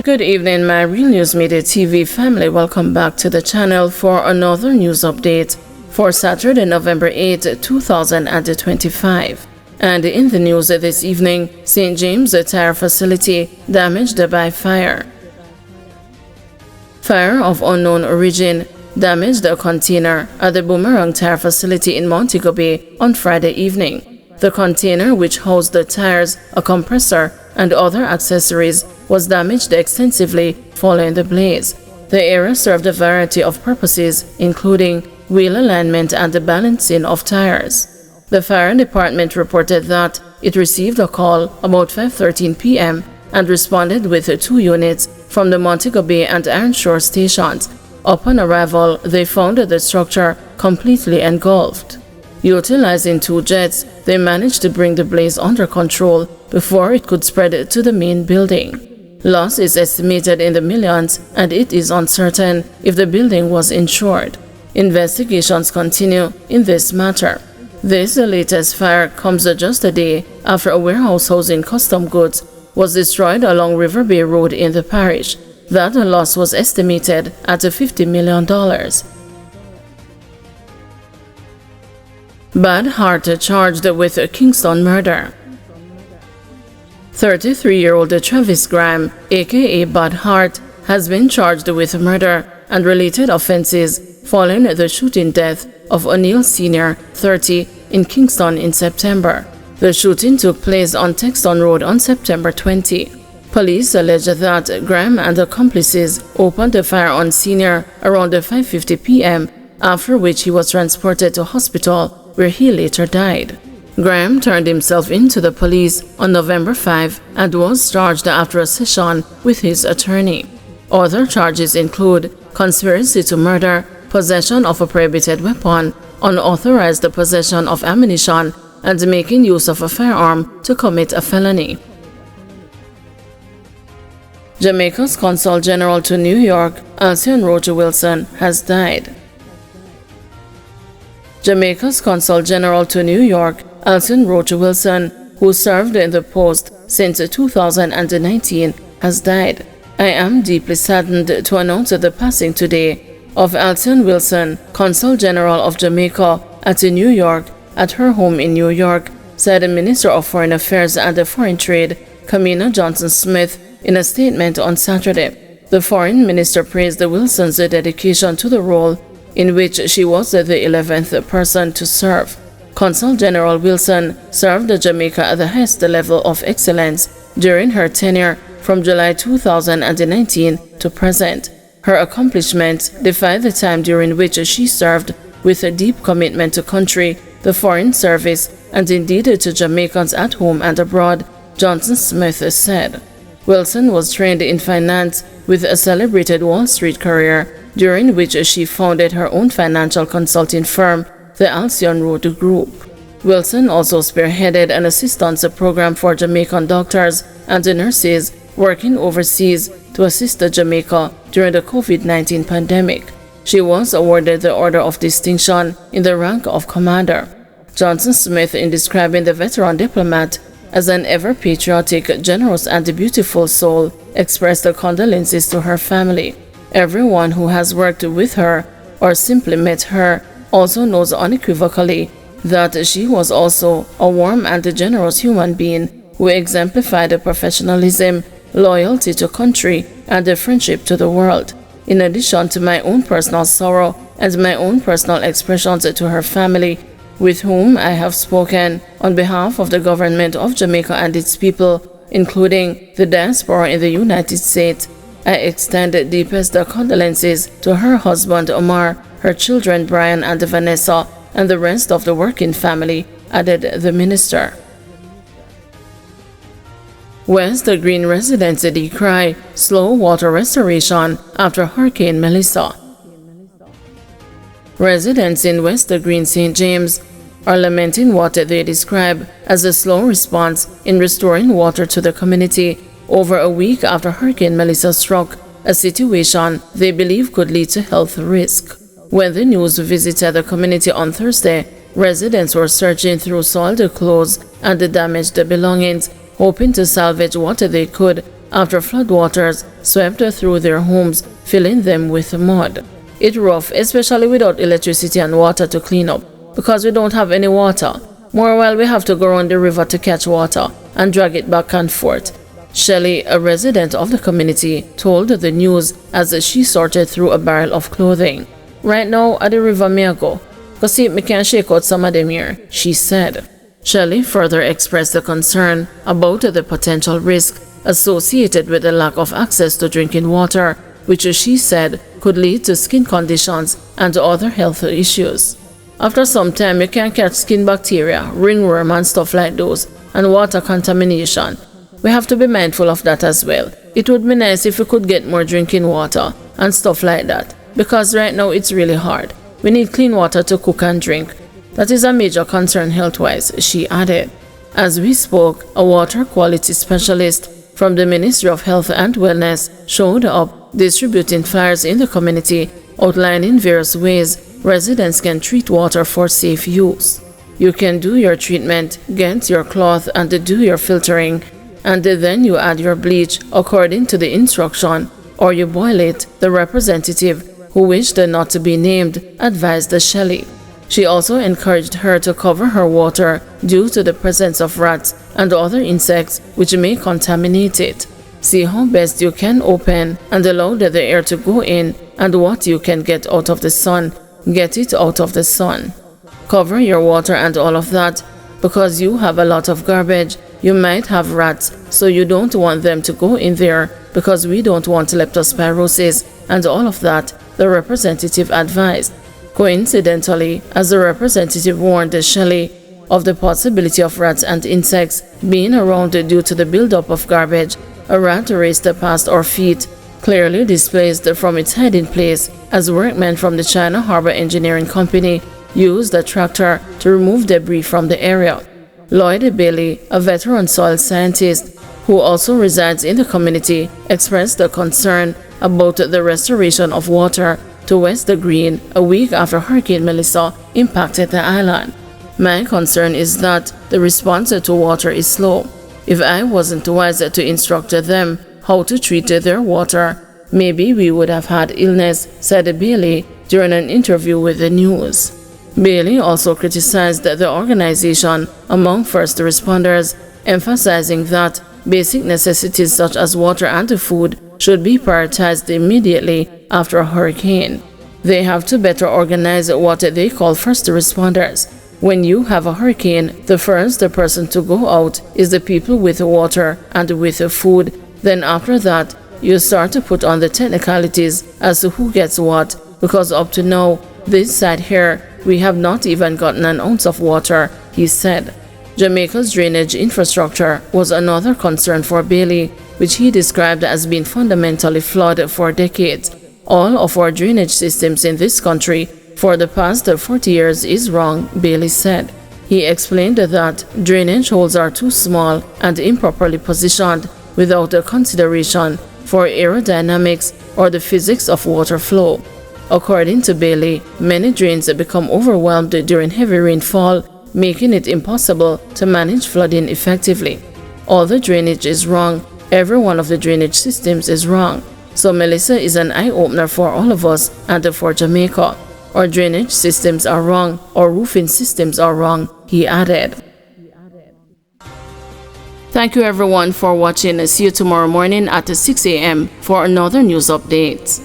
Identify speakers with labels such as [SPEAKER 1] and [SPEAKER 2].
[SPEAKER 1] Good evening, my Real News Media TV family. Welcome back to the channel for another news update for Saturday, November 8, 2025. And in the news this evening, St. James tire facility damaged by fire. Fire of unknown origin damaged a container at the Boomerang tire facility in Montego Bay on Friday evening. The container, which housed the tires, a compressor, and other accessories, was damaged extensively following the blaze. The area served a variety of purposes, including wheel alignment and the balancing of tires. The fire department reported that it received a call about 5:13 p.m. and responded with 2 units from the Montego Bay and Iron Shore stations. Upon arrival, they found the structure completely engulfed. Utilizing 2 jets, they managed to bring the blaze under control before it could spread to the main building. Loss is estimated in the millions, and it is uncertain if the building was insured. Investigations continue in this matter. This latest fire comes just a day after a warehouse housing custom goods was destroyed along River Bay Road in the parish. That loss was estimated at $50 million. Bad Heart charged with Kingston murder. 33-year-old Travis Graham, aka Bad Heart, has been charged with murder and related offenses following the shooting death of O'Neill Sr., 30, in Kingston in September. The shooting took place on Texton Road on September 20. Police allege that Graham and accomplices opened the fire on Sr. around 5:50 p.m., after which he was transported to hospital, where he later died. Graham turned himself in to the police on November 5 and was charged after a session with his attorney. Other charges include conspiracy to murder, possession of a prohibited weapon, unauthorized possession of ammunition, and making use of a firearm to commit a felony. Jamaica's Consul General to New York, Alcyon Roger Wilson, has died. Jamaica's Consul General to New York, Alcyon Roger Wilson, who served in the post since 2019, has died. I am deeply saddened to announce the passing today of Alcyon Wilson, Consul General of Jamaica at New York, at her home in New York, said the Minister of Foreign Affairs and Foreign Trade, Kamina Johnson-Smith, in a statement on Saturday. The Foreign Minister praised Wilson's dedication to the role, in which she was the 11th person to serve. Consul General Wilson served Jamaica at the highest level of excellence during her tenure from July 2019 to present. Her accomplishments defy the time during which she served with a deep commitment to country, the Foreign Service, and indeed to Jamaicans at home and abroad, Johnson-Smith said. Wilson was trained in finance with a celebrated Wall Street career, during which she founded her own financial consulting firm, the Alcyon Road Group. Wilson also spearheaded an assistance program for Jamaican doctors and nurses working overseas to assist Jamaica during the COVID-19 pandemic. She was awarded the Order of Distinction in the rank of Commander. Johnson-Smith, in describing the veteran diplomat as an ever-patriotic, generous, and beautiful soul, expressed her condolences to her family. Everyone who has worked with her or simply met her also knows unequivocally that she was also a warm and generous human being who exemplified professionalism, loyalty to country, and friendship to the world. In addition to my own personal sorrow and my own personal expressions to her family, with whom I have spoken on behalf of the government of Jamaica and its people, including the diaspora in the United States, I extend deepest condolences to her husband Omar, her children Brian and Vanessa, and the rest of the working family, added the minister. West Green residents decry slow water restoration after Hurricane Melissa. Residents in West Green, St. James, are lamenting what they describe as a slow response in restoring water to the community over a week after Hurricane Melissa struck, a situation they believe could lead to health risk. When the news visited the community on Thursday, residents were searching through soiled clothes and damaged belongings, hoping to salvage what they could after floodwaters swept through their homes, filling them with mud. It's rough, especially without electricity and water to clean up, because we don't have any water. Moreover, we have to go around the river to catch water and drag it back and forth. Shelley, a resident of the community, told the news as she sorted through a barrel of clothing. Right now, at the river may I go, because see, me can shake out some of them here, she said. Shelley further expressed the concern about the potential risk associated with the lack of access to drinking water, which she said could lead to skin conditions and other health issues. After some time, you can catch skin bacteria, ringworm and stuff like those, and water contamination. We have to be mindful of that as well. It would be nice if we could get more drinking water and stuff like that, because right now it's really hard. We need clean water to cook and drink. That is a major concern health-wise, she added. As we spoke, a water quality specialist from the Ministry of Health and Wellness showed up distributing flyers in the community outlining various ways residents can treat water for safe use. You can do your treatment, get your cloth and do your filtering, and then you add your bleach according to the instruction, or you boil it, the representative, who wished not to be named, advised Shelley. She also encouraged her to cover her water due to the presence of rats and other insects which may contaminate it. See how best you can open and allow the air to go in, and what you can get out of the sun, get it out of the sun. Cover your water and all of that, because you have a lot of garbage. You might have rats, so you don't want them to go in there, because we don't want leptospirosis and all of that, the representative advised. Coincidentally, as the representative warned Shelley of the possibility of rats and insects being around due to the buildup of garbage, a rat raced past our feet, clearly displaced from its hiding place, as workmen from the China Harbor Engineering Company used a tractor to remove debris from the area. Lloyd Bailey, a veteran soil scientist who also resides in the community, expressed a concern about the restoration of water to West Green a week after Hurricane Melissa impacted the island. My concern is that the response to water is slow. If I wasn't wise to instruct them how to treat their water, maybe we would have had illness, said Bailey during an interview with the news. Bailey also criticized the organization among first responders, emphasizing that basic necessities such as water and food should be prioritized immediately after a hurricane. They have to better organize what they call first responders. When you have a hurricane, the first person to go out is the people with water and with food. Then after that, you start to put on the technicalities as to who gets what, because up to now, this side here, we have not even gotten an ounce of water, he said. Jamaica's drainage infrastructure was another concern for Bailey, which he described as being fundamentally flawed for decades. All of our drainage systems in this country for the past 40 years is wrong, Bailey said. He explained that drainage holes are too small and improperly positioned without a consideration for aerodynamics or the physics of water flow. According to Bailey, many drains become overwhelmed during heavy rainfall, making it impossible to manage flooding effectively. All the drainage is wrong. Every one of the drainage systems is wrong. So Melissa is an eye-opener for all of us and for Jamaica. Our drainage systems are wrong, our roofing systems are wrong, he added. Thank you everyone for watching. See you tomorrow morning at 6 a.m. for another news update.